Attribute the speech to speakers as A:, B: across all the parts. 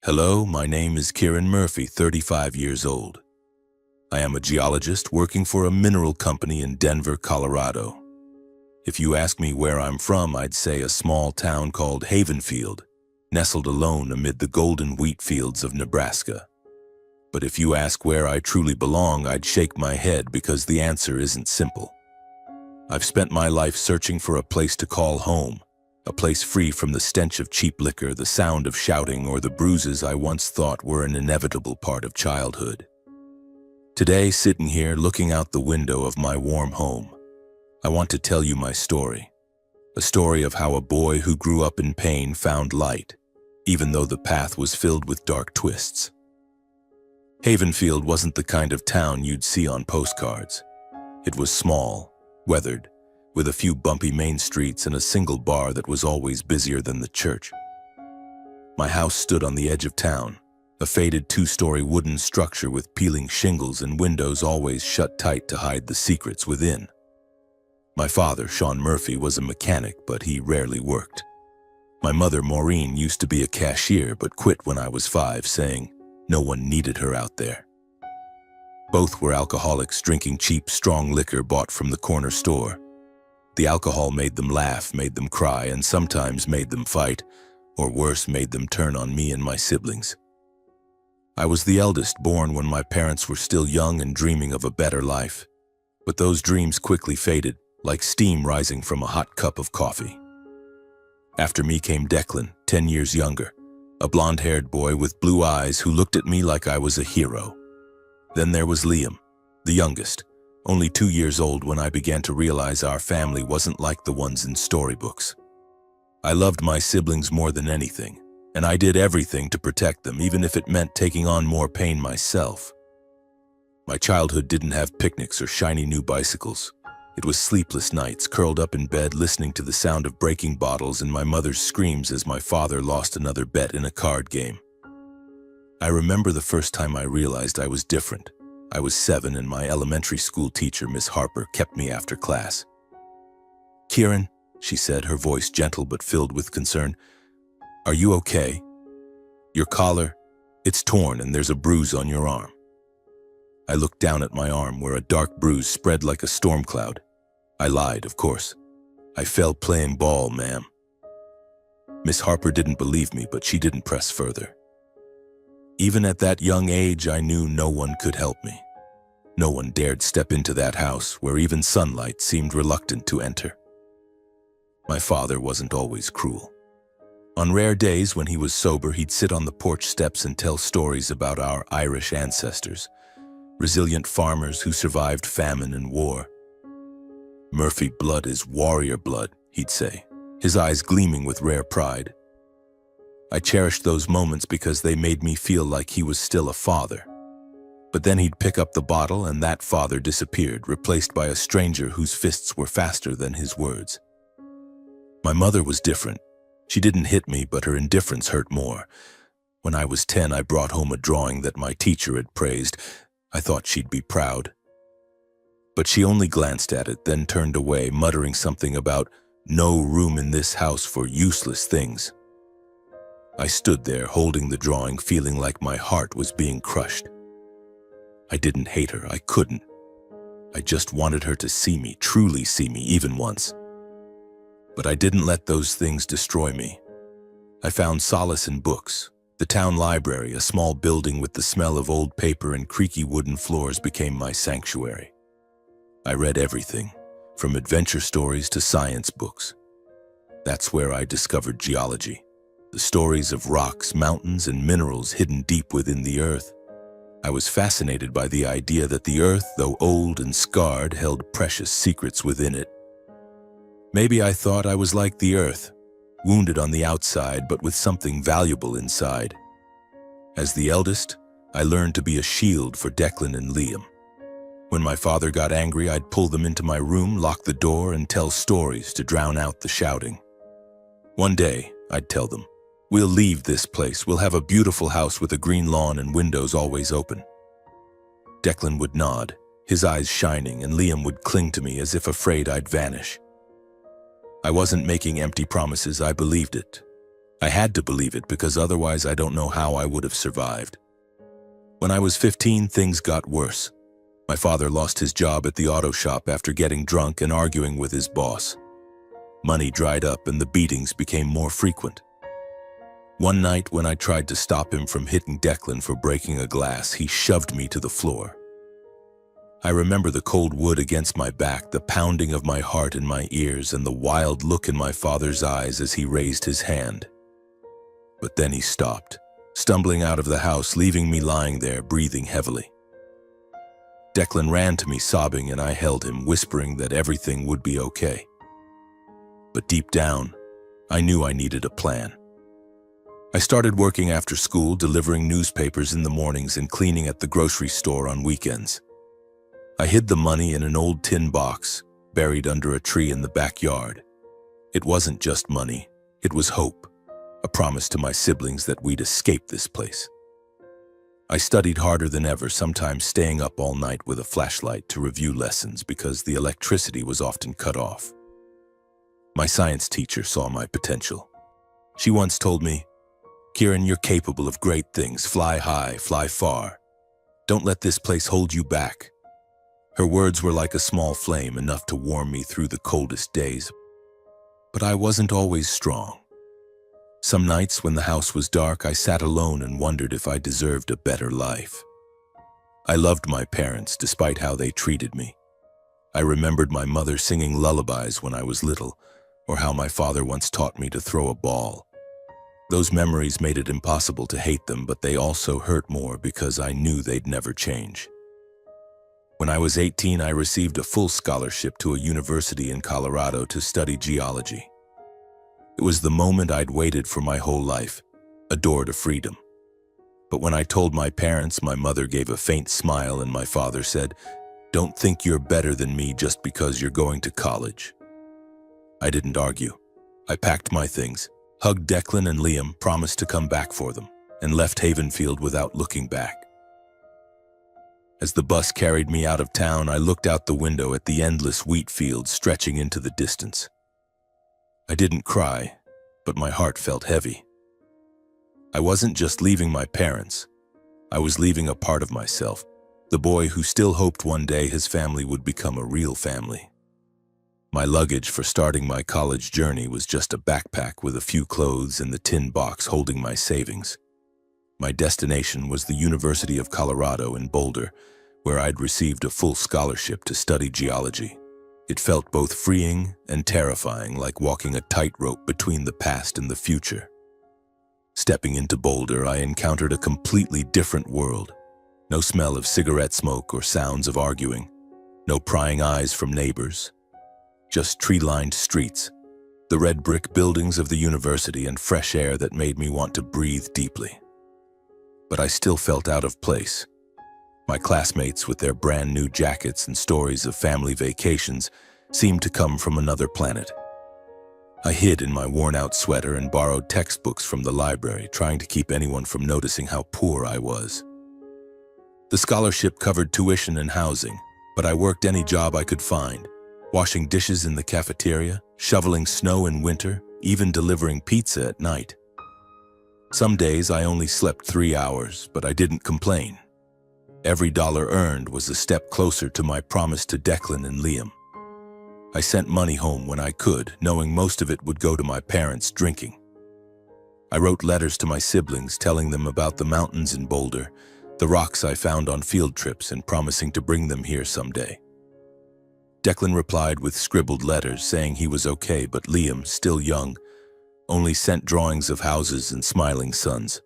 A: Hello, my name is Kieran Murphy, 35 years old. I am a geologist working for a mineral company in Denver, Colorado. If you ask me where I'm from, I'd say a small town called Havenfield, nestled alone amid the golden wheat fields of Nebraska. But if you ask where I truly belong, I'd shake my head because the answer isn't simple. I've spent my life searching for a place to call home, a place free from the stench of cheap liquor, the sound of shouting, or the bruises I once thought were an inevitable part of childhood. Today, sitting here looking out the window of my warm home, I want to tell you my story. A story of how a boy who grew up in pain found light, even though the path was filled with dark twists. Havenfield wasn't the kind of town you'd see on postcards. It was small, weathered, with a few bumpy main streets and a single bar that was always busier than the church. My house stood on the edge of town, a faded two-story wooden structure with peeling shingles and windows always shut tight to hide the secrets within. My father, Sean Murphy, was a mechanic, but he rarely worked. My mother, Maureen, used to be a cashier but quit when I was 5, saying no one needed her out there. Both were alcoholics, drinking cheap, strong liquor bought from the corner store. The alcohol made them laugh, made them cry, and sometimes made them fight, or worse, made them turn on me and my siblings. I was the eldest, born when my parents were still young and dreaming of a better life. But those dreams quickly faded, like steam rising from a hot cup of coffee. After me came Declan, 10 years younger, a blonde-haired boy with blue eyes who looked at me like I was a hero. Then there was Liam, the youngest, only 2 years old when I began to realize our family wasn't like the ones in storybooks. I loved my siblings more than anything, and I did everything to protect them, even if it meant taking on more pain myself. My childhood didn't have picnics or shiny new bicycles. It was sleepless nights, curled up in bed listening to the sound of breaking bottles and my mother's screams as my father lost another bet in a card game. I remember the first time I realized I was different. I was 7 and my elementary school teacher, Miss Harper, kept me after class. "Kieran," she said, her voice gentle but filled with concern, "are you okay? Your collar, it's torn and there's a bruise on your arm." I looked down at my arm where a dark bruise spread like a storm cloud. I lied, of course. "I fell playing ball, ma'am." Miss Harper didn't believe me, but she didn't press further. Even at that young age, I knew no one could help me. No one dared step into that house where even sunlight seemed reluctant to enter. My father wasn't always cruel. On rare days when he was sober, he'd sit on the porch steps and tell stories about our Irish ancestors, resilient farmers who survived famine and war. "Murphy blood is warrior blood," he'd say, his eyes gleaming with rare pride. I cherished those moments because they made me feel like he was still a father. But then he'd pick up the bottle and that father disappeared, replaced by a stranger whose fists were faster than his words. My mother was different. She didn't hit me, but her indifference hurt more. When I was 10, I brought home a drawing that my teacher had praised. I thought she'd be proud. But she only glanced at it, then turned away, muttering something about no room in this house for useless things. I stood there, holding the drawing, feeling like my heart was being crushed. I didn't hate her, I couldn't. I just wanted her to see me, truly see me, even once. But I didn't let those things destroy me. I found solace in books. The town library, a small building with the smell of old paper and creaky wooden floors, became my sanctuary. I read everything, from adventure stories to science books. That's where I discovered geology. The stories of rocks, mountains, and minerals hidden deep within the earth. I was fascinated by the idea that the earth, though old and scarred, held precious secrets within it. Maybe I thought I was like the earth, wounded on the outside, but with something valuable inside. As the eldest, I learned to be a shield for Declan and Liam. When my father got angry, I'd pull them into my room, lock the door, and tell stories to drown out the shouting. One day, I'd tell them, "We'll leave this place. We'll have a beautiful house with a green lawn and windows always open." Declan would nod, his eyes shining, and Liam would cling to me as if afraid I'd vanish. I wasn't making empty promises, I believed it. I had to believe it because otherwise I don't know how I would have survived. When I was 15, things got worse. My father lost his job at the auto shop after getting drunk and arguing with his boss. Money dried up and the beatings became more frequent. One night when I tried to stop him from hitting Declan for breaking a glass, he shoved me to the floor. I remember the cold wood against my back, the pounding of my heart in my ears, and the wild look in my father's eyes as he raised his hand. But then he stopped, stumbling out of the house, leaving me lying there, breathing heavily. Declan ran to me sobbing, and I held him, whispering that everything would be okay. But deep down, I knew I needed a plan. I started working after school, delivering newspapers in the mornings and cleaning at the grocery store on weekends. I hid the money in an old tin box, buried under a tree in the backyard. It wasn't just money, it was hope, a promise to my siblings that we'd escape this place. I studied harder than ever, sometimes staying up all night with a flashlight to review lessons because the electricity was often cut off. My science teacher saw my potential. She once told me, "Kieran, you're capable of great things. Fly high, fly far. Don't let this place hold you back." Her words were like a small flame, enough to warm me through the coldest days. But I wasn't always strong. Some nights when the house was dark, I sat alone and wondered if I deserved a better life. I loved my parents despite how they treated me. I remembered my mother singing lullabies when I was little, or how my father once taught me to throw a ball. Those memories made it impossible to hate them, but they also hurt more because I knew they'd never change. When I was 18, I received a full scholarship to a university in Colorado to study geology. It was the moment I'd waited for my whole life, a door to freedom. But when I told my parents, my mother gave a faint smile and my father said, "Don't think you're better than me just because you're going to college." I didn't argue. I packed my things, hugged Declan and Liam, promised to come back for them, and left Havenfield without looking back. As the bus carried me out of town, I looked out the window at the endless wheat fields stretching into the distance. I didn't cry, but my heart felt heavy. I wasn't just leaving my parents. I was leaving a part of myself, the boy who still hoped one day his family would become a real family. My luggage for starting my college journey was just a backpack with a few clothes and the tin box holding my savings. My destination was the University of Colorado in Boulder, where I'd received a full scholarship to study geology. It felt both freeing and terrifying, like walking a tightrope between the past and the future. Stepping into Boulder, I encountered a completely different world. No smell of cigarette smoke or sounds of arguing. No prying eyes from neighbors. Just tree-lined streets, the red brick buildings of the university, and fresh air that made me want to breathe deeply. But I still felt out of place. My classmates, with their brand new jackets and stories of family vacations, seemed to come from another planet. I hid in my worn-out sweater and borrowed textbooks from the library, trying to keep anyone from noticing how poor I was. The scholarship covered tuition and housing, but I worked any job I could find, washing dishes in the cafeteria, shoveling snow in winter, even delivering pizza at night. Some days I only slept 3 hours, but I didn't complain. Every dollar earned was a step closer to my promise to Declan and Liam. I sent money home when I could, knowing most of it would go to my parents drinking. I wrote letters to my siblings telling them about the mountains in Boulder, the rocks I found on field trips, and promising to bring them here someday. Declan replied with scribbled letters saying he was okay, but Liam, still young, only sent drawings of houses and smiling suns.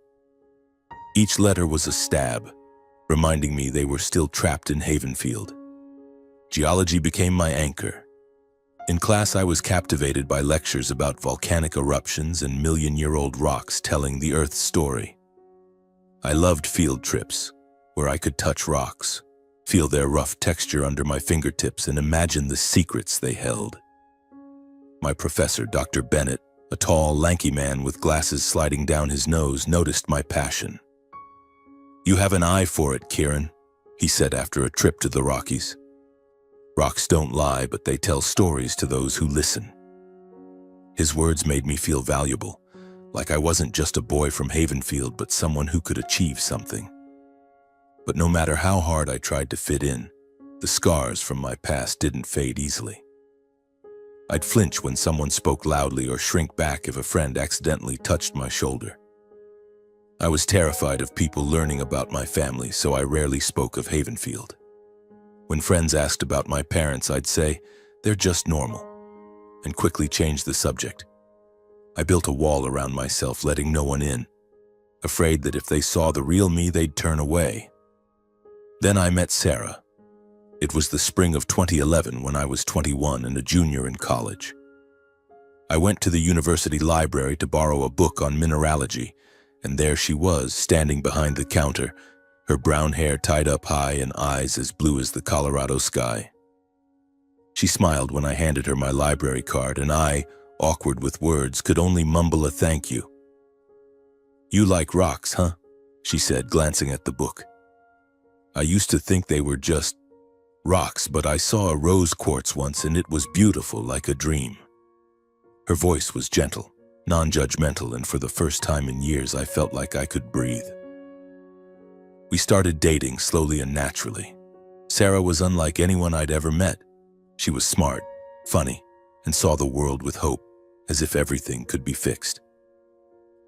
A: Each letter was a stab, reminding me they were still trapped in Havenfield. Geology became my anchor. In class, I was captivated by lectures about volcanic eruptions and million-year-old rocks telling the Earth's story. I loved field trips, where I could touch rocks, feel their rough texture under my fingertips, and imagine the secrets they held. My professor, Dr. Bennett, a tall, lanky man with glasses sliding down his nose, noticed my passion. "You have an eye for it, Kieran," he said after a trip to the Rockies. "Rocks don't lie, but they tell stories to those who listen." His words made me feel valuable, like I wasn't just a boy from Havenfield, but someone who could achieve something. But no matter how hard I tried to fit in, the scars from my past didn't fade easily. I'd flinch when someone spoke loudly or shrink back if a friend accidentally touched my shoulder. I was terrified of people learning about my family, so I rarely spoke of Havenfield. When friends asked about my parents, I'd say, "They're just normal," and quickly change the subject. I built a wall around myself, letting no one in, afraid that if they saw the real me, they'd turn away. Then I met Sarah. It was the spring of 2011 when I was 21 and a junior in college. I went to the university library to borrow a book on mineralogy, and there she was, standing behind the counter, her brown hair tied up high and eyes as blue as the Colorado sky. She smiled when I handed her my library card, and I, awkward with words, could only mumble a thank you. "You like rocks, huh?" she said, glancing at the book. "I used to think they were just rocks, but I saw a rose quartz once and it was beautiful, like a dream." Her voice was gentle, non-judgmental, and for the first time in years I felt like I could breathe. We started dating slowly and naturally. Sarah was unlike anyone I'd ever met. She was smart, funny, and saw the world with hope, as if everything could be fixed.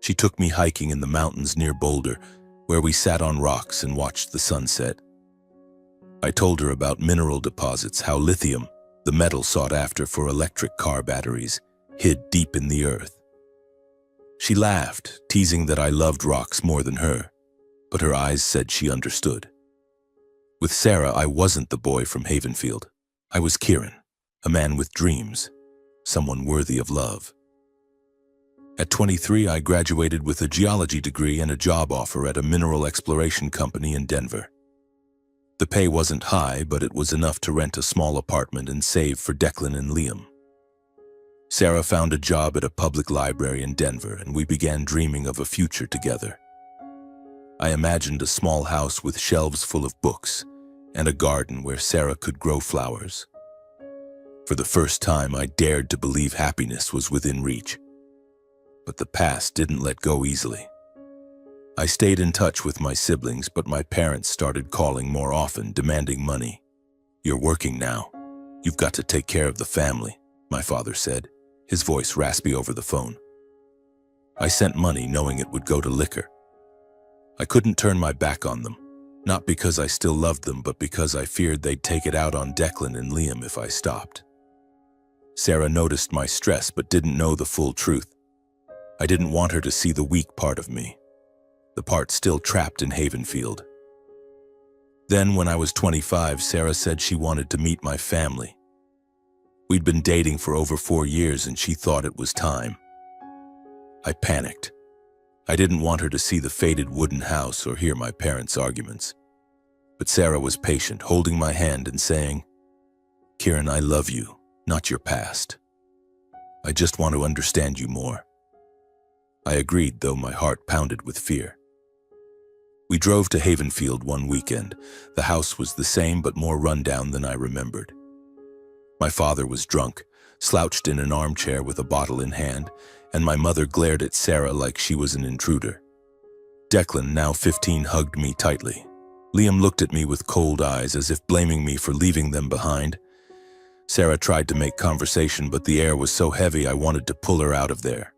A: She took me hiking in the mountains near Boulder, where we sat on rocks and watched the sunset. I told her about mineral deposits, how lithium, the metal sought after for electric car batteries, hid deep in the earth. She laughed, teasing that I loved rocks more than her, but her eyes said she understood. With Sarah, I wasn't the boy from Havenfield. I was Kieran, a man with dreams, someone worthy of love. At 23, I graduated with a geology degree and a job offer at a mineral exploration company in Denver. The pay wasn't high, but it was enough to rent a small apartment and save for Declan and Liam. Sarah found a job at a public library in Denver, and we began dreaming of a future together. I imagined a small house with shelves full of books and a garden where Sarah could grow flowers. For the first time, I dared to believe happiness was within reach. But the past didn't let go easily. I stayed in touch with my siblings, but my parents started calling more often, demanding money. "You're working now. You've got to take care of the family," my father said, his voice raspy over the phone. I sent money knowing it would go to liquor. I couldn't turn my back on them, not because I still loved them, but because I feared they'd take it out on Declan and Liam if I stopped. Sarah noticed my stress but didn't know the full truth. I didn't want her to see the weak part of me, the part still trapped in Havenfield. Then, when I was 25, Sarah said she wanted to meet my family. We'd been dating for over 4 years and she thought it was time. I panicked. I didn't want her to see the faded wooden house or hear my parents' arguments. But Sarah was patient, holding my hand and saying, "Kieran, I love you, not your past. I just want to understand you more." I agreed, though my heart pounded with fear. We drove to Havenfield one weekend. The house was the same but more rundown than I remembered. My father was drunk, slouched in an armchair with a bottle in hand, and my mother glared at Sarah like she was an intruder. Declan, now 15, hugged me tightly. Liam looked at me with cold eyes, as if blaming me for leaving them behind. Sarah tried to make conversation, but the air was so heavy I wanted to pull her out of there.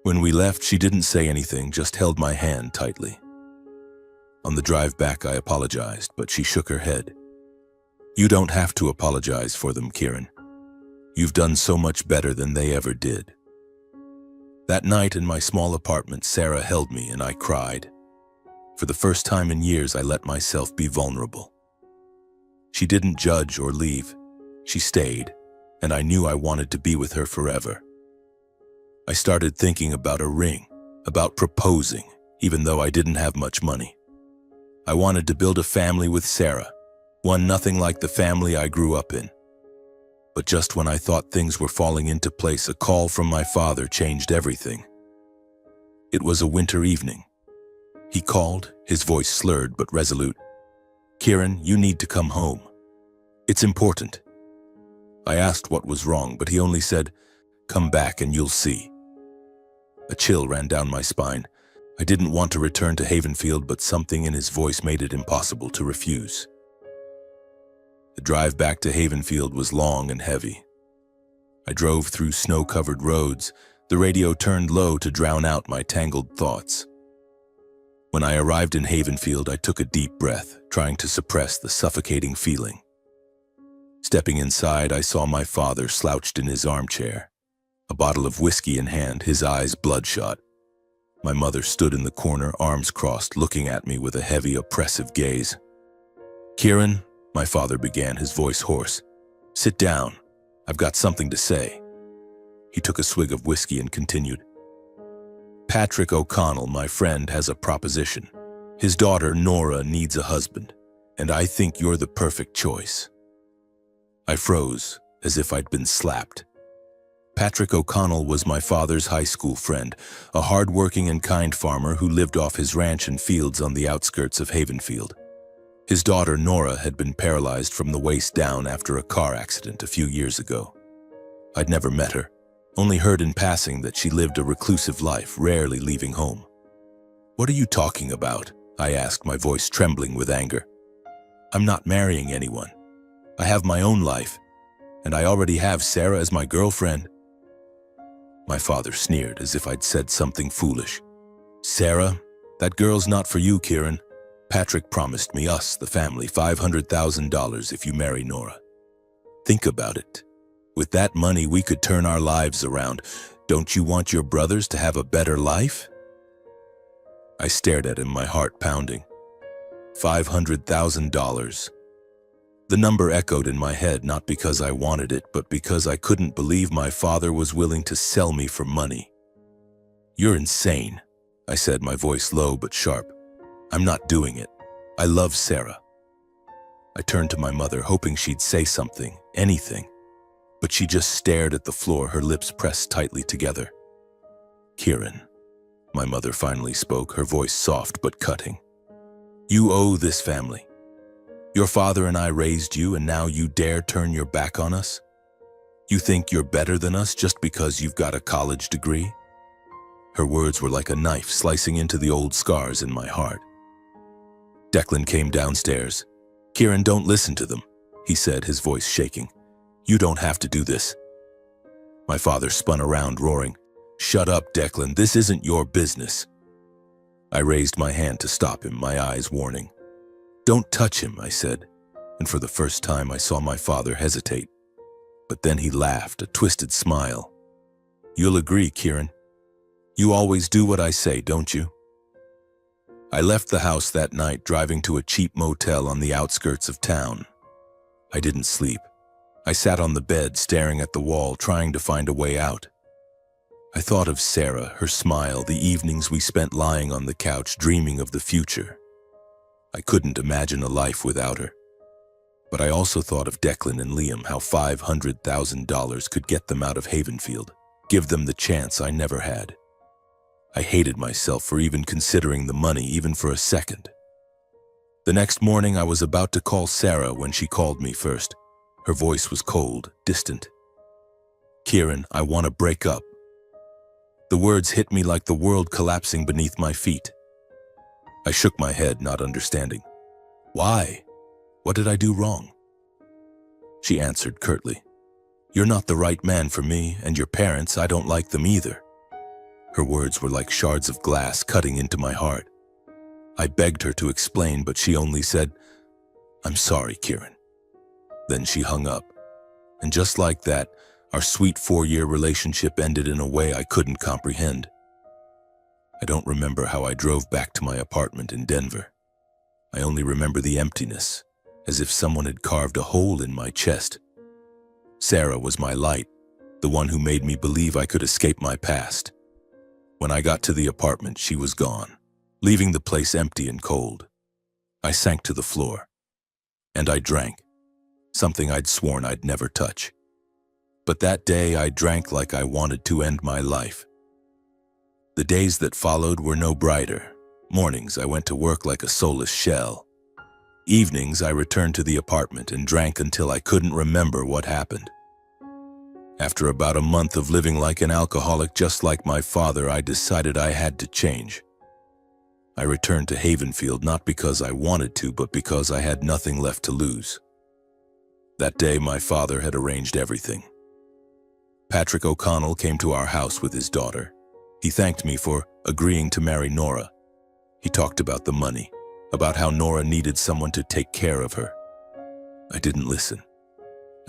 A: When we left, she didn't say anything, just held my hand tightly. On the drive back, I apologized, but she shook her head. "You don't have to apologize for them, Kieran. You've done so much better than they ever did." That night in my small apartment, Sarah held me and I cried. For the first time in years, I let myself be vulnerable. She didn't judge or leave. She stayed, and I knew I wanted to be with her forever. I started thinking about a ring, about proposing, even though I didn't have much money. I wanted to build a family with Sarah, one nothing like the family I grew up in. But just when I thought things were falling into place, a call from my father changed everything. It was a winter evening. He called, his voice slurred but resolute. "Kieran, you need to come home. It's important." I asked what was wrong, but he only said, "Come back and you'll see." A chill ran down my spine. I didn't want to return to Havenfield, but something in his voice made it impossible to refuse. The drive back to Havenfield was long and heavy. I drove through snow-covered roads, the radio turned low to drown out my tangled thoughts. When I arrived in Havenfield, I took a deep breath, trying to suppress the suffocating feeling. Stepping inside, I saw my father slouched in his armchair, a bottle of whiskey in hand, his eyes bloodshot. My mother stood in the corner, arms crossed, looking at me with a heavy, oppressive gaze. "Kieran," my father began, his voice hoarse. "Sit down. I've got something to say." He took a swig of whiskey and continued. "Patrick O'Connell, my friend, has a proposition. His daughter, Nora, needs a husband, and I think you're the perfect choice." I froze, as if I'd been slapped. Patrick O'Connell was my father's high school friend, a hard-working and kind farmer who lived off his ranch and fields on the outskirts of Havenfield. His daughter, Nora, had been paralyzed from the waist down after a car accident a few years ago. I'd never met her, only heard in passing that she lived a reclusive life, rarely leaving home. "What are you talking about?" I asked, my voice trembling with anger. "I'm not marrying anyone. I have my own life, and I already have Sarah as my girlfriend." My father sneered, as if I'd said something foolish. "Sarah, that girl's not for you, Kieran. Patrick promised me, us, the family, $500,000 if you marry Nora. Think about it. With that money, we could turn our lives around. Don't you want your brothers to have a better life?" I stared at him, my heart pounding. $500,000. The number echoed in my head, not because I wanted it, but because I couldn't believe my father was willing to sell me for money. "You're insane," I said, my voice low but sharp. "I'm not doing it. I love Sarah." I turned to my mother, hoping she'd say something, anything, but she just stared at the floor, her lips pressed tightly together. "Kieran," my mother finally spoke, her voice soft but cutting. "You owe this family. Your father and I raised you, and now you dare turn your back on us? You think you're better than us just because you've got a college degree?" Her words were like a knife slicing into the old scars in my heart. Declan came downstairs. "Kieran, don't listen to them," he said, his voice shaking. "You don't have to do this." My father spun around, roaring, "Shut up, Declan, this isn't your business." I raised my hand to stop him, my eyes warning. "Don't touch him," I said, and for the first time I saw my father hesitate. But then he laughed, a twisted smile. "You'll agree, Kieran. You always do what I say, don't you?" I left the house that night, driving to a cheap motel on the outskirts of town. I didn't sleep. I sat on the bed, staring at the wall, trying to find a way out. I thought of Sarah, her smile, the evenings we spent lying on the couch, dreaming of the future. I couldn't imagine a life without her. But I also thought of Declan and Liam, how $500,000 could get them out of Havenfield, give them the chance I never had. I hated myself for even considering the money, even for a second. The next morning, I was about to call Sarah when she called me first. Her voice was cold, distant. "Kieran, I want to break up." The words hit me like the world collapsing beneath my feet. I shook my head, not understanding. "Why? What did I do wrong?" She answered curtly, "You're not the right man for me, and your parents, I don't like them either." Her words were like shards of glass cutting into my heart. I begged her to explain, but she only said, "I'm sorry, Kieran." Then she hung up, and just like that, our sweet 4-year relationship ended in a way I couldn't comprehend. I don't remember how I drove back to my apartment in Denver. I only remember the emptiness, as if someone had carved a hole in my chest. Sarah was my light, the one who made me believe I could escape my past. When I got to the apartment, she was gone, leaving the place empty and cold. I sank to the floor, and I drank, something I'd sworn I'd never touch. But that day, I drank like I wanted to end my life. The days that followed were no brighter. Mornings, I went to work like a soulless shell. Evenings, I returned to the apartment and drank until I couldn't remember what happened. After about a month of living like an alcoholic just like my father, I decided I had to change. I returned to Havenfield not because I wanted to, but because I had nothing left to lose. That day, my father had arranged everything. Patrick O'Connell came to our house with his daughter. He thanked me for agreeing to marry Nora. He talked about the money, about how Nora needed someone to take care of her. I didn't listen.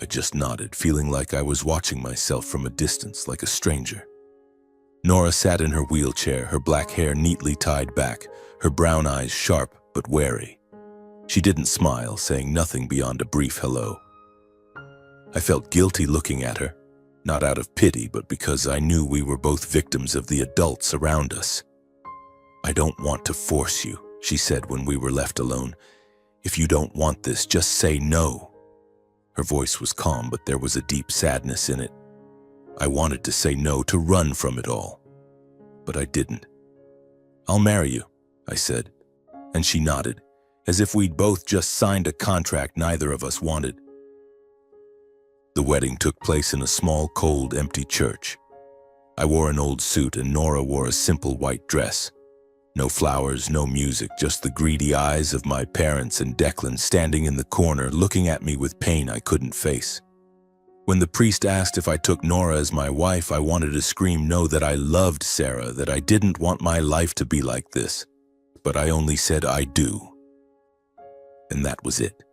A: I just nodded, feeling like I was watching myself from a distance, like a stranger. Nora sat in her wheelchair, her black hair neatly tied back, her brown eyes sharp but wary. She didn't smile, saying nothing beyond a brief hello. I felt guilty looking at her, not out of pity, but because I knew we were both victims of the adults around us. "I don't want to force you," she said when we were left alone. "If you don't want this, just say no." Her voice was calm, but there was a deep sadness in it. I wanted to say no, to run from it all, but I didn't. "I'll marry you," I said, and she nodded, as if we'd both just signed a contract neither of us wanted. The wedding took place in a small, cold, empty church. I wore an old suit and Nora wore a simple white dress. No flowers, no music, just the greedy eyes of my parents and Declan standing in the corner looking at me with pain I couldn't face. When the priest asked if I took Nora as my wife, I wanted to scream no, that I loved Sarah, that I didn't want my life to be like this. But I only said I do. And that was it.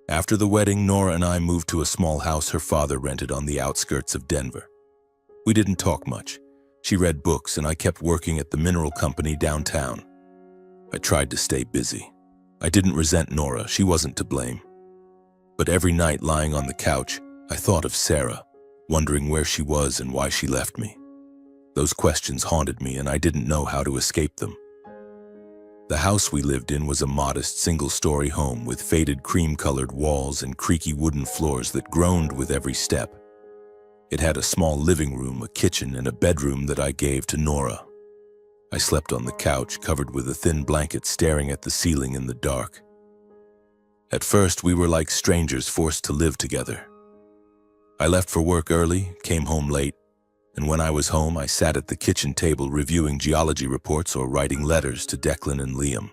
A: After the wedding, Nora and I moved to a small house her father rented on the outskirts of Denver. We didn't talk much. She read books and I kept working at the mineral company downtown. I tried to stay busy. I didn't resent Nora, she wasn't to blame. But every night lying on the couch, I thought of Sarah, wondering where she was and why she left me. Those questions haunted me and I didn't know how to escape them. The house we lived in was a modest single-story home with faded cream-colored walls and creaky wooden floors that groaned with every step. It had a small living room, a kitchen, and a bedroom that I gave to Nora. I slept on the couch, covered with a thin blanket, staring at the ceiling in the dark. At first, we were like strangers forced to live together. I left for work early, came home late, and when I was home, I sat at the kitchen table reviewing geology reports or writing letters to Declan and Liam.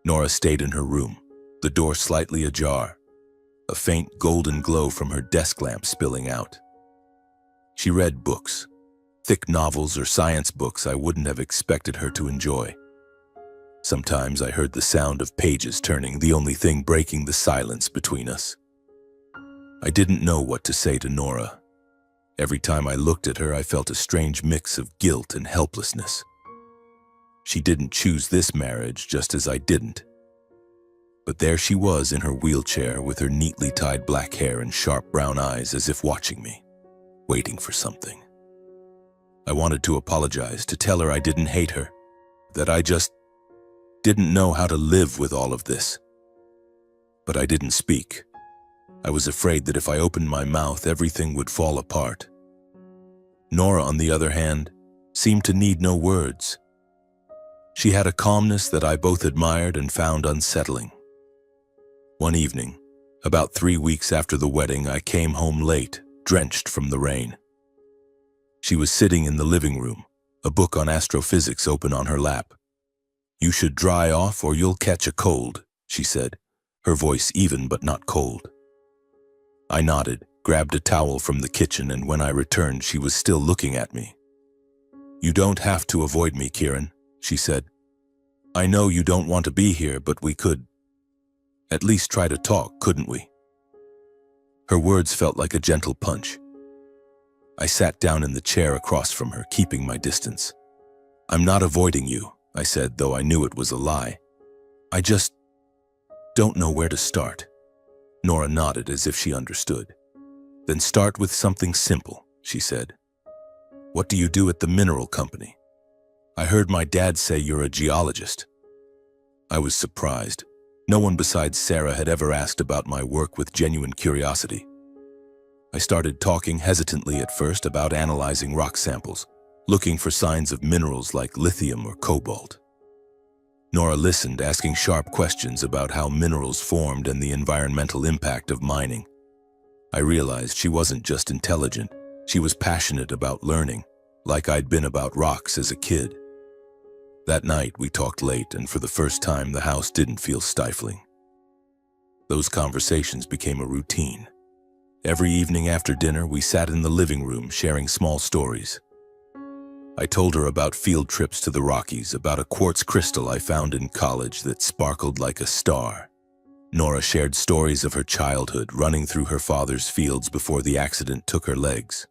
A: Nora stayed in her room, the door slightly ajar, a faint golden glow from her desk lamp spilling out. She read books, thick novels or science books I wouldn't have expected her to enjoy. Sometimes I heard the sound of pages turning, the only thing breaking the silence between us. I didn't know what to say to Nora. Every time I looked at her, I felt a strange mix of guilt and helplessness. She didn't choose this marriage, just as I didn't. But there she was in her wheelchair with her neatly tied black hair and sharp brown eyes, as if watching me, waiting for something. I wanted to apologize, to tell her I didn't hate her, that I just didn't know how to live with all of this. But I didn't speak. I was afraid that if I opened my mouth, everything would fall apart. Nora, on the other hand, seemed to need no words. She had a calmness that I both admired and found unsettling. One evening, about 3 weeks after the wedding, I came home late, drenched from the rain. She was sitting in the living room, a book on astrophysics open on her lap. "You should dry off or you'll catch a cold," she said, her voice even but not cold. I nodded, grabbed a towel from the kitchen, and when I returned, she was still looking at me. "You don't have to avoid me, Kieran," she said. "I know you don't want to be here, but we could at least try to talk, couldn't we?" Her words felt like a gentle punch. I sat down in the chair across from her, keeping my distance. "I'm not avoiding you," I said, though I knew it was a lie. "I just don't know where to start." Nora nodded as if she understood. "Then start with something simple," she said. "What do you do at the mineral company? I heard my dad say you're a geologist." I was surprised. No one besides Sarah had ever asked about my work with genuine curiosity. I started talking hesitantly at first about analyzing rock samples, looking for signs of minerals like lithium or cobalt. Nora listened, asking sharp questions about how minerals formed and the environmental impact of mining. I realized she wasn't just intelligent, she was passionate about learning, like I'd been about rocks as a kid. That night we talked late, and for the first time the house didn't feel stifling. Those conversations became a routine. Every evening after dinner we sat in the living room sharing small stories. I told her about field trips to the Rockies, about a quartz crystal I found in college that sparkled like a star. Nora shared stories of her childhood, running through her father's fields before the accident took her legs.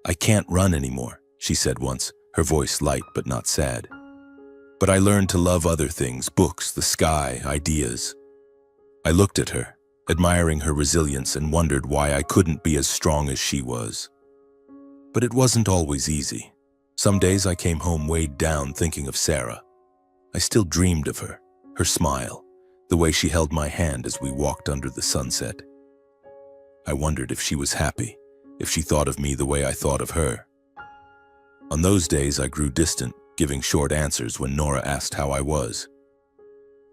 A: "I can't run anymore," she said once, her voice light but not sad. "But I learned to love other things, books, the sky, ideas." I looked at her, admiring her resilience, and wondered why I couldn't be as strong as she was. But it wasn't always easy. Some days I came home weighed down thinking of Sarah. I still dreamed of her, her smile, the way she held my hand as we walked under the sunset. I wondered if she was happy, if she thought of me the way I thought of her. On those days I grew distant, giving short answers when Nora asked how I was.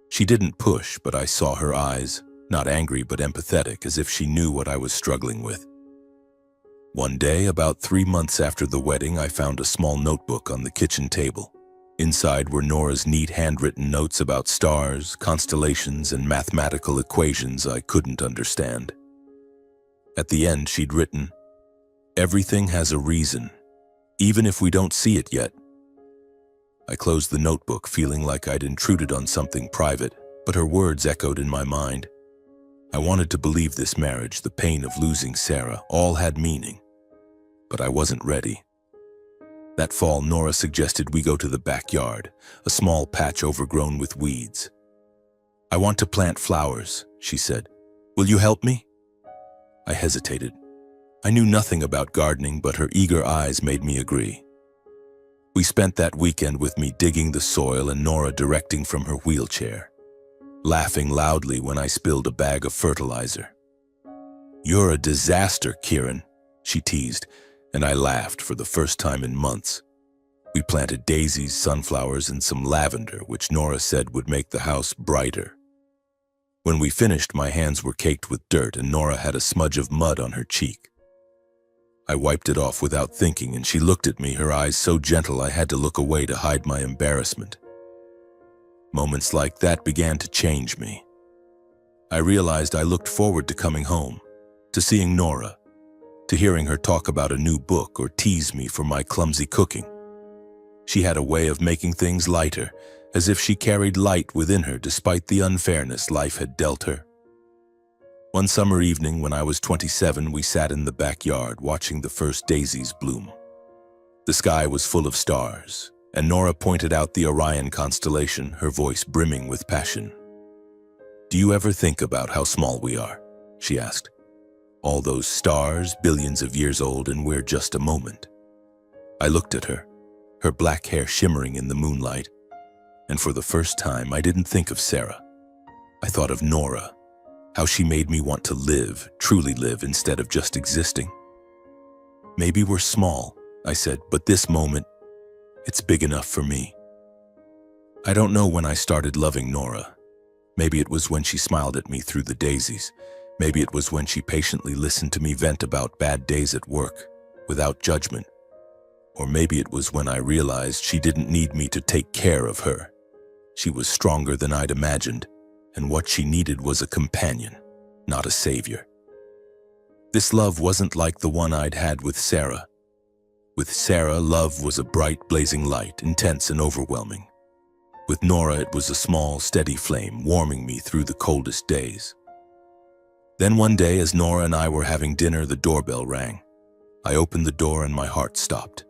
A: She didn't push, but I saw her eyes, not angry but empathetic, as if she knew what I was struggling with. One day, about 3 months after the wedding, I found a small notebook on the kitchen table. Inside were Nora's neat handwritten notes about stars, constellations, and mathematical equations I couldn't understand. At the end, she'd written, "Everything has a reason, even if we don't see it yet." I closed the notebook, feeling like I'd intruded on something private, but her words echoed in my mind. I wanted to believe this marriage, the pain of losing Sarah, all had meaning. But I wasn't ready. That fall, Nora suggested we go to the backyard, a small patch overgrown with weeds. "I want to plant flowers," she said. "Will you help me?" I hesitated. I knew nothing about gardening, but her eager eyes made me agree. We spent that weekend with me digging the soil and Nora directing from her wheelchair, laughing loudly when I spilled a bag of fertilizer. "You're a disaster, Kieran," she teased, and I laughed for the first time in months. We planted daisies, sunflowers, and some lavender, which Nora said would make the house brighter. When we finished, my hands were caked with dirt and Nora had a smudge of mud on her cheek. I wiped it off without thinking, and she looked at me, her eyes so gentle I had to look away to hide my embarrassment. Moments like that began to change me. I realized I looked forward to coming home, to seeing Nora, to hearing her talk about a new book or tease me for my clumsy cooking. She had a way of making things lighter, as if she carried light within her despite the unfairness life had dealt her. One summer evening when I was 27, we sat in the backyard watching the first daisies bloom. The sky was full of stars, and Nora pointed out the Orion constellation, her voice brimming with passion. "Do you ever think about how small we are?" she asked. "All those stars, billions of years old, and we're just a moment." I looked at her, her black hair shimmering in the moonlight, and for the first time I didn't think of Sarah. I thought of Nora, how she made me want to live, truly live, instead of just existing. "Maybe we're small," I said, "but this moment, it's big enough for me." I don't know when I started loving Nora. Maybe it was when she smiled at me through the daisies. Maybe it was when she patiently listened to me vent about bad days at work, without judgment. Or maybe it was when I realized she didn't need me to take care of her. She was stronger than I'd imagined, and what she needed was a companion, not a savior. This love wasn't like the one I'd had with Sarah. With Sarah, love was a bright, blazing light, intense and overwhelming. With Nora, it was a small, steady flame, warming me through the coldest days. Then one day, as Nora and I were having dinner, the doorbell rang. I opened the door and my heart stopped.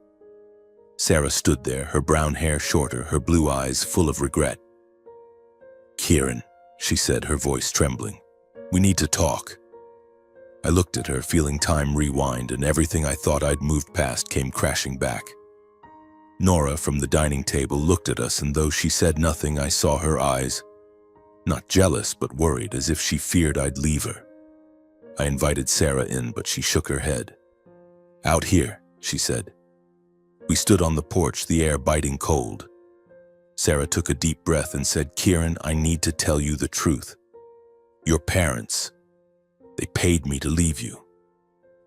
A: Sarah stood there, her brown hair shorter, her blue eyes full of regret. "Kieran," she said, her voice trembling, "we need to talk." I looked at her, feeling time rewind, and everything I thought I'd moved past came crashing back. Nora, from the dining table, looked at us, and though she said nothing, I saw her eyes. Not jealous, but worried, as if she feared I'd leave her. I invited Sarah in, but she shook her head. "Out here," she said. We stood on the porch, the air biting cold. Sarah took a deep breath and said, "Kieran, I need to tell you the truth. Your parents, They paid me to leave you.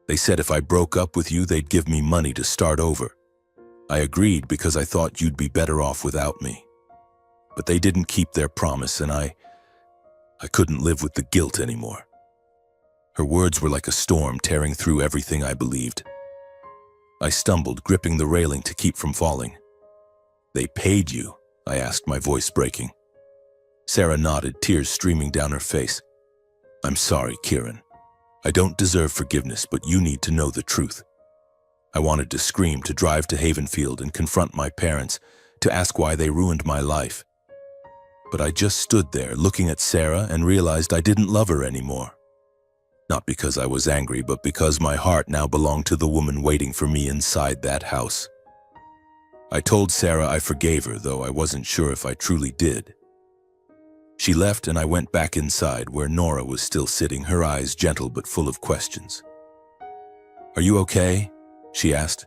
A: They said if I broke up with you, they'd give me money to start over. I agreed because I thought you'd be better off without me. But they didn't keep their promise, and I couldn't live with the guilt anymore." Her words were like a storm tearing through everything I believed. I stumbled, gripping the railing to keep from falling. "They paid you?" I asked, my voice breaking. Sarah nodded, tears streaming down her face. "I'm sorry, Kieran. I don't deserve forgiveness, but you need to know the truth." I wanted to scream, to drive to Havenfield and confront my parents, to ask why they ruined my life. But I just stood there, looking at Sarah, and realized I didn't love her anymore. Not because I was angry, but because my heart now belonged to the woman waiting for me inside that house. I told Sarah I forgave her, though I wasn't sure if I truly did. She left, and I went back inside, where Nora was still sitting, her eyes gentle but full of questions. "Are you okay?" she asked.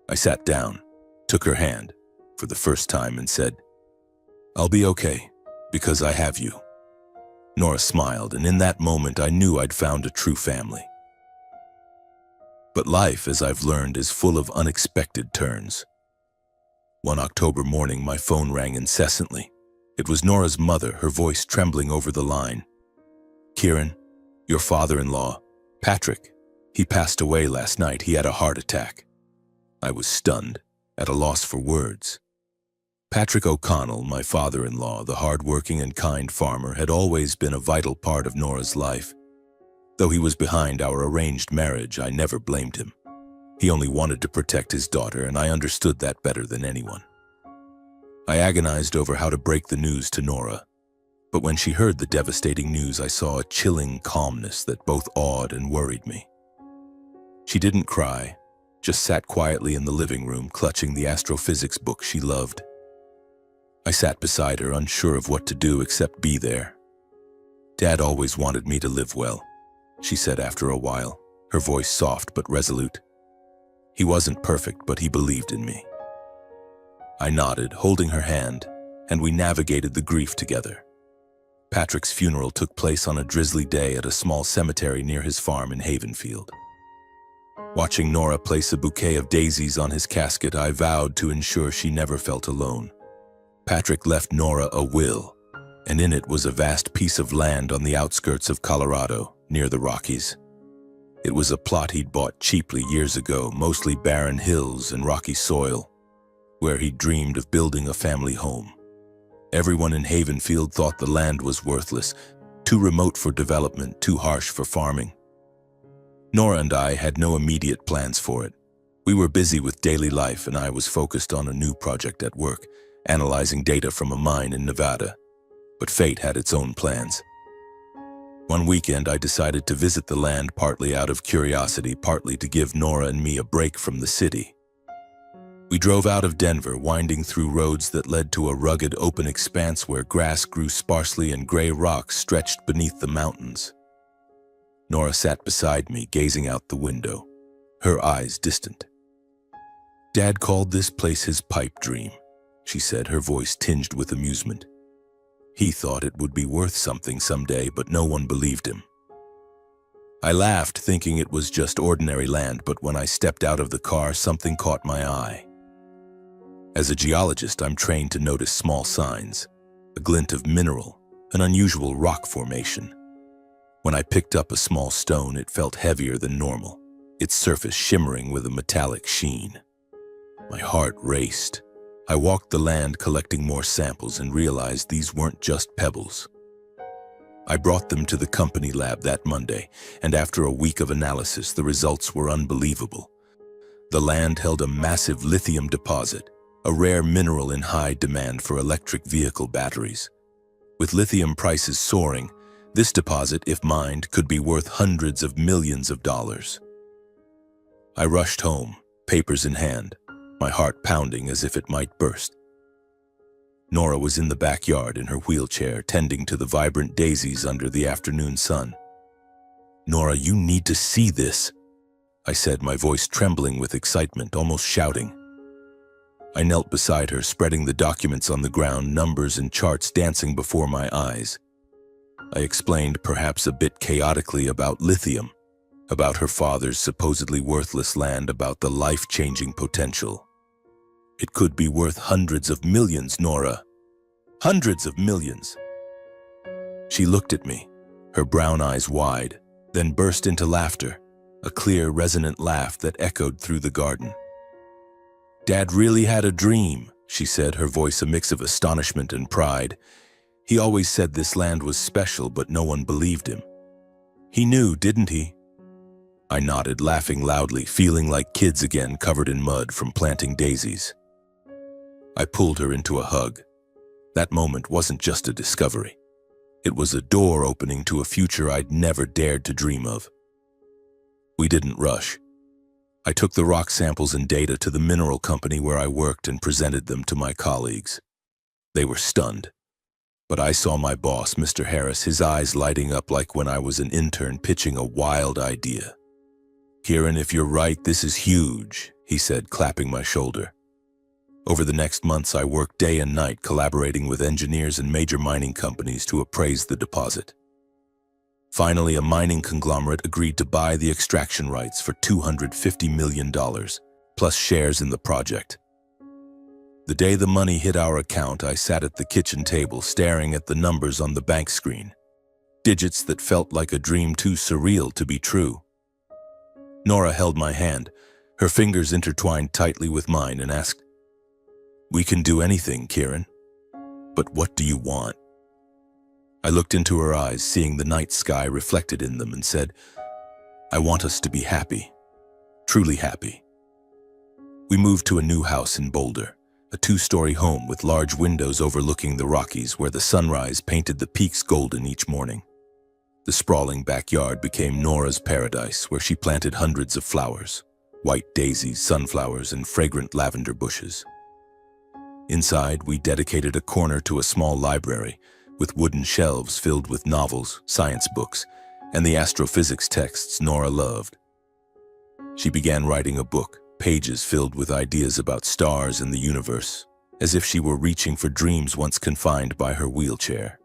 A: I sat down, took her hand for the first time, and said, "I'll be okay, because I have you." Nora smiled, and in that moment I knew I'd found a true family. But life, as I've learned, is full of unexpected turns. One October morning, my phone rang incessantly. It was Nora's mother, her voice trembling over the line. "Kieran, your father-in-law, Patrick, he passed away last night. He had a heart attack." I was stunned, at a loss for words. Patrick O'Connell, my father-in-law, the hard-working and kind farmer, had always been a vital part of Nora's life. Though he was behind our arranged marriage, I never blamed him. He only wanted to protect his daughter, and I understood that better than anyone. I agonized over how to break the news to Nora, but when she heard the devastating news, I saw a chilling calmness that both awed and worried me. She didn't cry, just sat quietly in the living room, clutching the astrophysics book she loved. I sat beside her, unsure of what to do except be there. "Dad always wanted me to live well," she said after a while, her voice soft but resolute. "He wasn't perfect, but he believed in me." I nodded, holding her hand, and we navigated the grief together. Patrick's funeral took place on a drizzly day at a small cemetery near his farm in Havenfield. Watching Nora place a bouquet of daisies on his casket, I vowed to ensure she never felt alone. Patrick left Nora a will, and in it was a vast piece of land on the outskirts of Colorado, near the Rockies. It was a plot he'd bought cheaply years ago, mostly barren hills and rocky soil, where he dreamed of building a family home. Everyone in Havenfield thought the land was worthless, too remote for development, too harsh for farming. Nora and I had no immediate plans for it. We were busy with daily life, and I was focused on a new project at work, analyzing data from a mine in Nevada. But fate had its own plans. One weekend, I decided to visit the land, partly out of curiosity, partly to give Nora and me a break from the city. We drove out of Denver, winding through roads that led to a rugged, open expanse where grass grew sparsely and gray rocks stretched beneath the mountains. Nora sat beside me, gazing out the window, her eyes distant. "Dad called this place his pipe dream," she said, her voice tinged with amusement. "He thought it would be worth something someday, but no one believed him." I laughed, thinking it was just ordinary land, but when I stepped out of the car, something caught my eye. As a geologist, I'm trained to notice small signs, a glint of mineral, an unusual rock formation. When I picked up a small stone, it felt heavier than normal, its surface shimmering with a metallic sheen. My heart raced. I walked the land, collecting more samples, and realized these weren't just pebbles. I brought them to the company lab that Monday, and after a week of analysis, the results were unbelievable. The land held a massive lithium deposit, a rare mineral in high demand for electric vehicle batteries. With lithium prices soaring, this deposit, if mined, could be worth hundreds of millions of dollars. I rushed home, papers in hand, my heart pounding as if it might burst. Nora was in the backyard in her wheelchair, tending to the vibrant daisies under the afternoon sun. "Nora, you need to see this," I said, my voice trembling with excitement, almost shouting. I knelt beside her, spreading the documents on the ground, numbers and charts dancing before my eyes. I explained, perhaps a bit chaotically, about lithium, about her father's supposedly worthless land, about the life-changing potential. It could be worth hundreds of millions, Nora. Hundreds of millions. She looked at me, her brown eyes wide, then burst into laughter, a clear, resonant laugh that echoed through the garden. "Dad really had a dream," she said, her voice a mix of astonishment and pride. "He always said this land was special, but no one believed him. He knew, didn't he?" I nodded, laughing loudly, feeling like kids again, covered in mud from planting daisies. I pulled her into a hug. That moment wasn't just a discovery. It was a door opening to a future I'd never dared to dream of. We didn't rush. I took the rock samples and data to the mineral company where I worked and presented them to my colleagues. They were stunned. But I saw my boss, Mr. Harris, his eyes lighting up like when I was an intern pitching a wild idea. "Kieran, if you're right, this is huge," he said, clapping my shoulder. Over the next months, I worked day and night collaborating with engineers and major mining companies to appraise the deposit. Finally, a mining conglomerate agreed to buy the extraction rights for $250 million, plus shares in the project. The day the money hit our account, I sat at the kitchen table staring at the numbers on the bank screen. Digits that felt like a dream too surreal to be true. Nora held my hand, her fingers intertwined tightly with mine, and asked, "We can do anything, Kieran. But what do you want?" I looked into her eyes, seeing the night sky reflected in them, and said, "I want us to be happy. Truly happy." We moved to a new house in Boulder, a 2-story home with large windows overlooking the Rockies where the sunrise painted the peaks golden each morning. The sprawling backyard became Nora's paradise, where she planted hundreds of flowers, white daisies, sunflowers, and fragrant lavender bushes. Inside, we dedicated a corner to a small library with wooden shelves filled with novels, science books, and the astrophysics texts Nora loved. She began writing a book, pages filled with ideas about stars and the universe, as if she were reaching for dreams once confined by her wheelchair.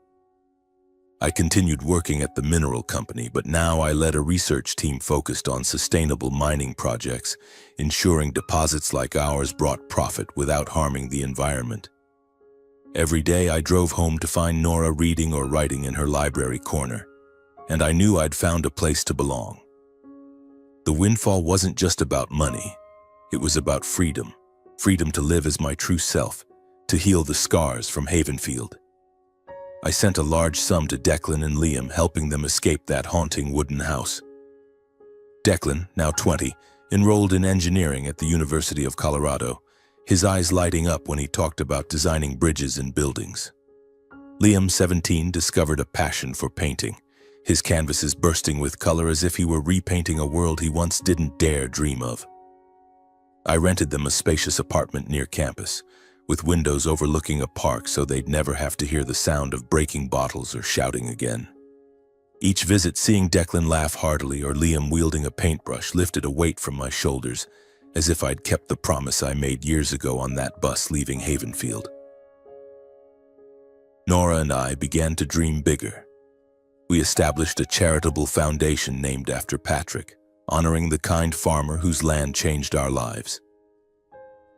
A: I continued working at the mineral company, but now I led a research team focused on sustainable mining projects, ensuring deposits like ours brought profit without harming the environment. Every day I drove home to find Nora reading or writing in her library corner, and I knew I'd found a place to belong. The windfall wasn't just about money. It was about freedom. Freedom to live as my true self, to heal the scars from Havenfield. I sent a large sum to Declan and Liam, helping them escape that haunting wooden house. Declan, now 20, enrolled in engineering at the University of Colorado, his eyes lighting up when he talked about designing bridges and buildings. Liam, 17, discovered a passion for painting, his canvases bursting with color as if he were repainting a world he once didn't dare dream of. I rented them a spacious apartment near campus, with windows overlooking a park so they'd never have to hear the sound of breaking bottles or shouting again. Each visit, seeing Declan laugh heartily or Liam wielding a paintbrush, lifted a weight from my shoulders, as if I'd kept the promise I made years ago on that bus leaving Havenfield. Nora and I began to dream bigger. We established a charitable foundation named after Patrick, honoring the kind farmer whose land changed our lives.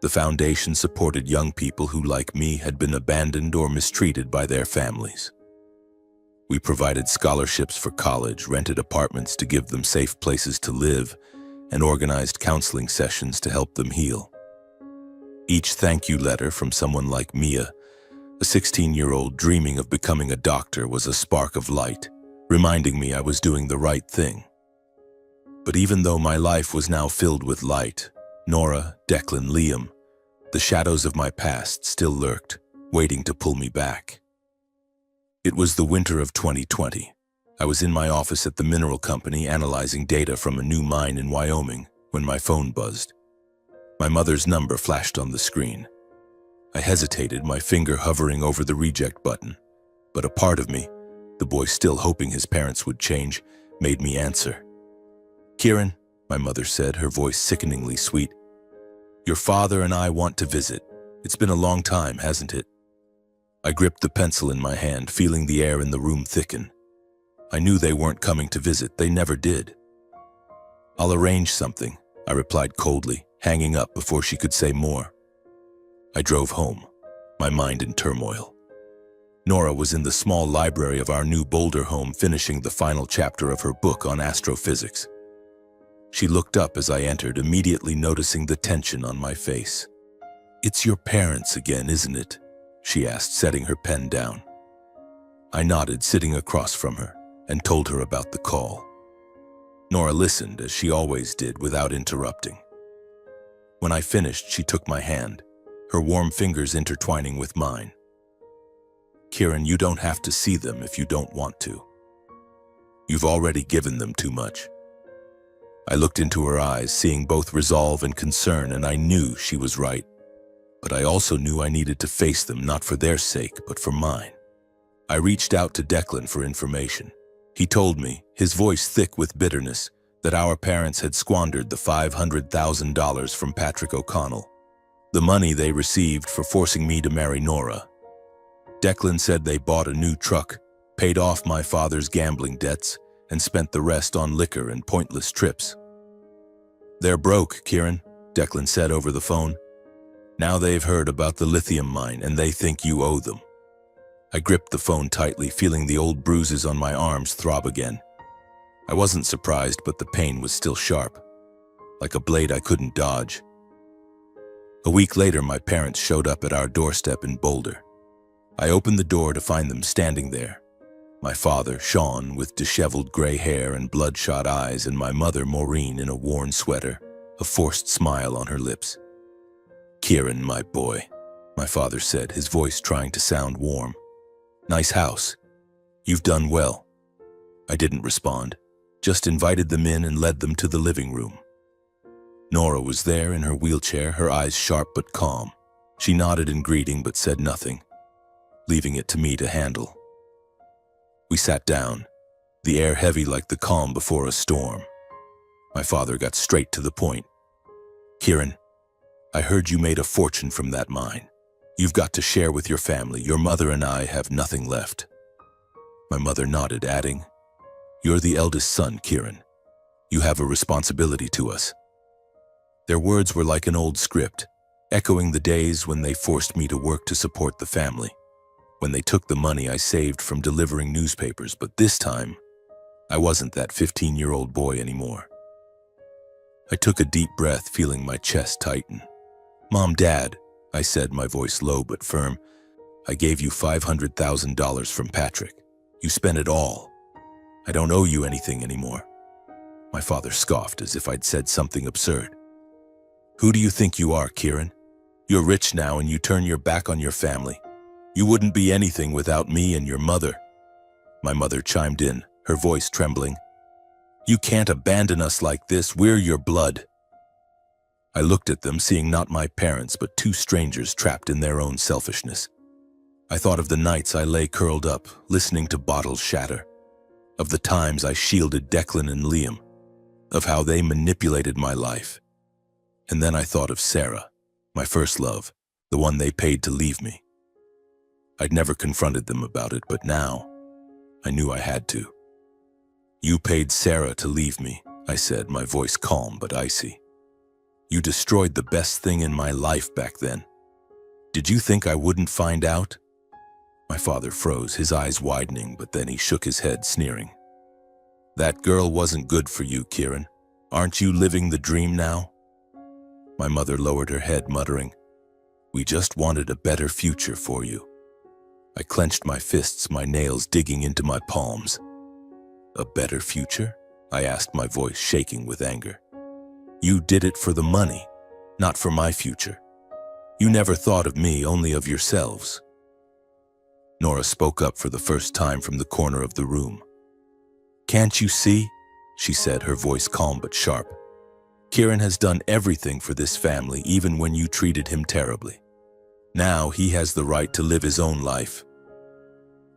A: The foundation supported young people who, like me, had been abandoned or mistreated by their families. We provided scholarships for college, rented apartments to give them safe places to live, and organized counseling sessions to help them heal. Each thank you letter from someone like Mia, a 16-year-old dreaming of becoming a doctor, was a spark of light, reminding me I was doing the right thing. But even though my life was now filled with light, Nora, Declan, Liam, the shadows of my past still lurked, waiting to pull me back. It was the winter of 2020. I was in my office at the mineral company analyzing data from a new mine in Wyoming when my phone buzzed. My mother's number flashed on the screen. I hesitated, my finger hovering over the reject button, but a part of me, the boy still hoping his parents would change, made me answer. "Kieran," my mother said, her voice sickeningly sweet, "your father and I want to visit. It's been a long time, hasn't it?" I gripped the pencil in my hand, feeling the air in the room thicken. I knew they weren't coming to visit. They never did. I'll arrange something, I replied coldly, hanging up before she could say more. I drove home, my mind in turmoil. Nora was in the small library of our new Boulder home finishing the final chapter of her book on astrophysics. She looked up as I entered, immediately noticing the tension on my face. "It's your parents again, isn't it?" she asked, setting her pen down. I nodded, sitting across from her, and told her about the call. Nora listened, as she always did, without interrupting. When I finished, she took my hand, her warm fingers intertwining with mine. "Kieran, you don't have to see them if you don't want to. You've already given them too much." I looked into her eyes, seeing both resolve and concern, and I knew she was right. But I also knew I needed to face them, not for their sake, but for mine. I reached out to Declan for information. He told me, his voice thick with bitterness, that our parents had squandered the $500,000 from Patrick O'Connell, the money they received for forcing me to marry Nora. Declan said they bought a new truck, paid off my father's gambling debts, and spent the rest on liquor and pointless trips. "They're broke, Kieran," Declan said over the phone. "Now they've heard about the lithium mine and they think you owe them." I gripped the phone tightly, feeling the old bruises on my arms throb again. I wasn't surprised, but the pain was still sharp, like a blade I couldn't dodge. A week later, my parents showed up at our doorstep in Boulder. I opened the door to find them standing there. My father, Sean, with disheveled gray hair and bloodshot eyes, and my mother, Maureen, in a worn sweater, a forced smile on her lips. "Kieran, my boy," my father said, his voice trying to sound warm. "Nice house. You've done well." I didn't respond, just invited them in and led them to the living room. Nora was there in her wheelchair, her eyes sharp but calm. She nodded in greeting but said nothing, leaving it to me to handle. We sat down, the air heavy like the calm before a storm. My father got straight to the point. "Kieran, I heard you made a fortune from that mine. You've got to share with your family. Your mother and I have nothing left." My mother nodded, adding, "You're the eldest son, Kieran. You have a responsibility to us." Their words were like an old script, echoing the days when they forced me to work to support the family, when they took the money I saved from delivering newspapers. But this time, I wasn't that 15-year-old boy anymore. I took a deep breath, feeling my chest tighten. "Mom, Dad," I said, my voice low but firm, "I gave you $500,000 from Patrick. You spent it all. I don't owe you anything anymore." My father scoffed as if I'd said something absurd. "Who do you think you are, Kieran? You're rich now and you turn your back on your family. You wouldn't be anything without me and your mother." My mother chimed in, her voice trembling. "You can't abandon us like this. We're your blood." I looked at them, seeing not my parents, but two strangers trapped in their own selfishness. I thought of the nights I lay curled up, listening to bottles shatter, of the times I shielded Declan and Liam, of how they manipulated my life. And then I thought of Sarah, my first love, the one they paid to leave me. I'd never confronted them about it, but now I knew I had to. "You paid Sarah to leave me," I said, my voice calm but icy. "You destroyed the best thing in my life back then. Did you think I wouldn't find out?" My father froze, his eyes widening, but then he shook his head, sneering. "That girl wasn't good for you, Kieran. Aren't you living the dream now?" My mother lowered her head, muttering, "We just wanted a better future for you." I clenched my fists, my nails digging into my palms. "A better future?" I asked, my voice shaking with anger. "You did it for the money, not for my future. You never thought of me, only of yourselves." Nora spoke up for the first time from the corner of the room. "Can't you see?" she said, her voice calm but sharp. "Kieran has done everything for this family, even when you treated him terribly. Now he has the right to live his own life."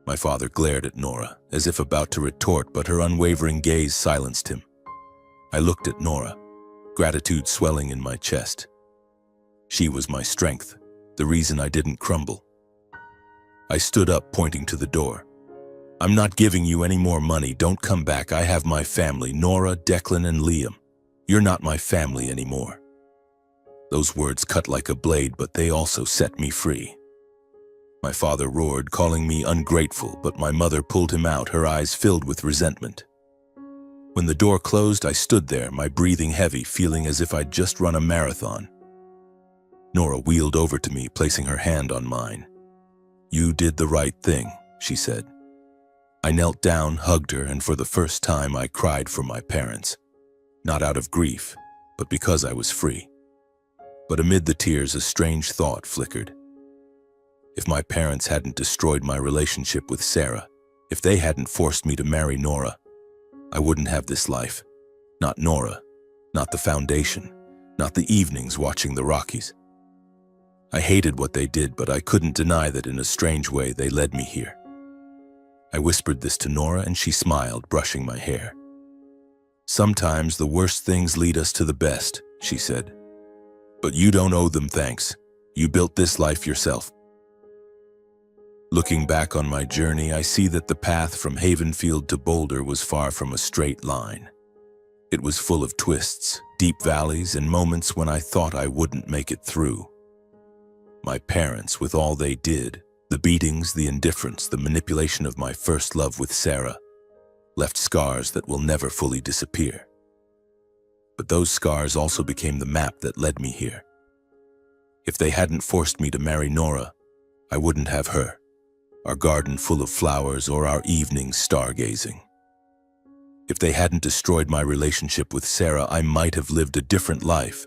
A: My father glared at Nora, as if about to retort, but her unwavering gaze silenced him. I looked at Nora, gratitude swelling in my chest. She was my strength, the reason I didn't crumble. I stood up, pointing to the door. I'm not giving you any more money. Don't come back. I have my family, Nora, Declan, and Liam. You're not my family anymore." Those words cut like a blade, but they also set me free. My father roared, calling me ungrateful, but my mother pulled him out, her eyes filled with resentment. When the door closed, I stood there, my breathing heavy, feeling as if I'd just run a marathon. Nora wheeled over to me, placing her hand on mine. "You did the right thing," she said. I knelt down, hugged her, and for the first time I cried for my parents. Not out of grief, but because I was free. But amid the tears, a strange thought flickered. If my parents hadn't destroyed my relationship with Sarah, if they hadn't forced me to marry Nora, I wouldn't have this life. Not Nora, not the foundation, not the evenings watching the Rockies. I hated what they did, but I couldn't deny that in a strange way they led me here. I whispered this to Nora, and she smiled, brushing my hair. "Sometimes the worst things lead us to the best," she said. "But you don't owe them thanks. You built this life yourself." Looking back on my journey, I see that the path from Havenfield to Boulder was far from a straight line. It was full of twists, deep valleys, and moments when I thought I wouldn't make it through. My parents, with all they did, the beatings, the indifference, the manipulation of my first love with Sarah, left scars that will never fully disappear. But those scars also became the map that led me here. If they hadn't forced me to marry Nora, I wouldn't have her, our garden full of flowers, or our evenings stargazing. If they hadn't destroyed my relationship with Sarah, I might have lived a different life,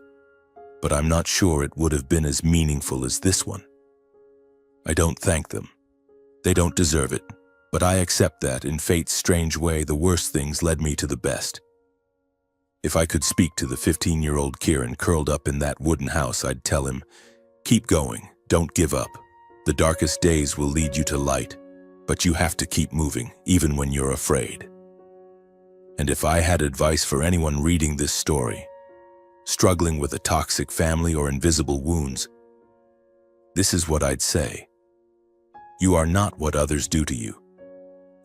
A: but I'm not sure it would have been as meaningful as this one. I don't thank them. They don't deserve it, but I accept that, in fate's strange way, the worst things led me to the best. If I could speak to the 15-year-old Kieran curled up in that wooden house, I'd tell him, "Keep going, don't give up. The darkest days will lead you to light, but you have to keep moving, even when you're afraid." And if I had advice for anyone reading this story, struggling with a toxic family or invisible wounds, this is what I'd say. You are not what others do to you.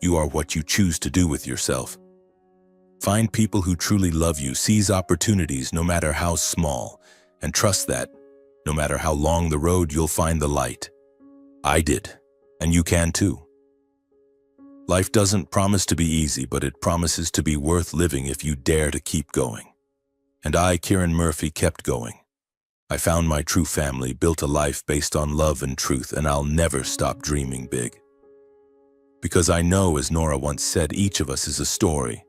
A: You are what you choose to do with yourself. Find people who truly love you, seize opportunities no matter how small, and trust that, no matter how long the road, you'll find the light. I did, and you can too. Life doesn't promise to be easy, but it promises to be worth living if you dare to keep going. And I, Kieran Murphy, kept going. I found my true family, built a life based on love and truth, and I'll never stop dreaming big. Because I know, as Nora once said, each of us is a story.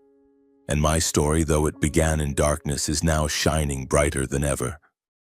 A: And my story, though it began in darkness, is now shining brighter than ever.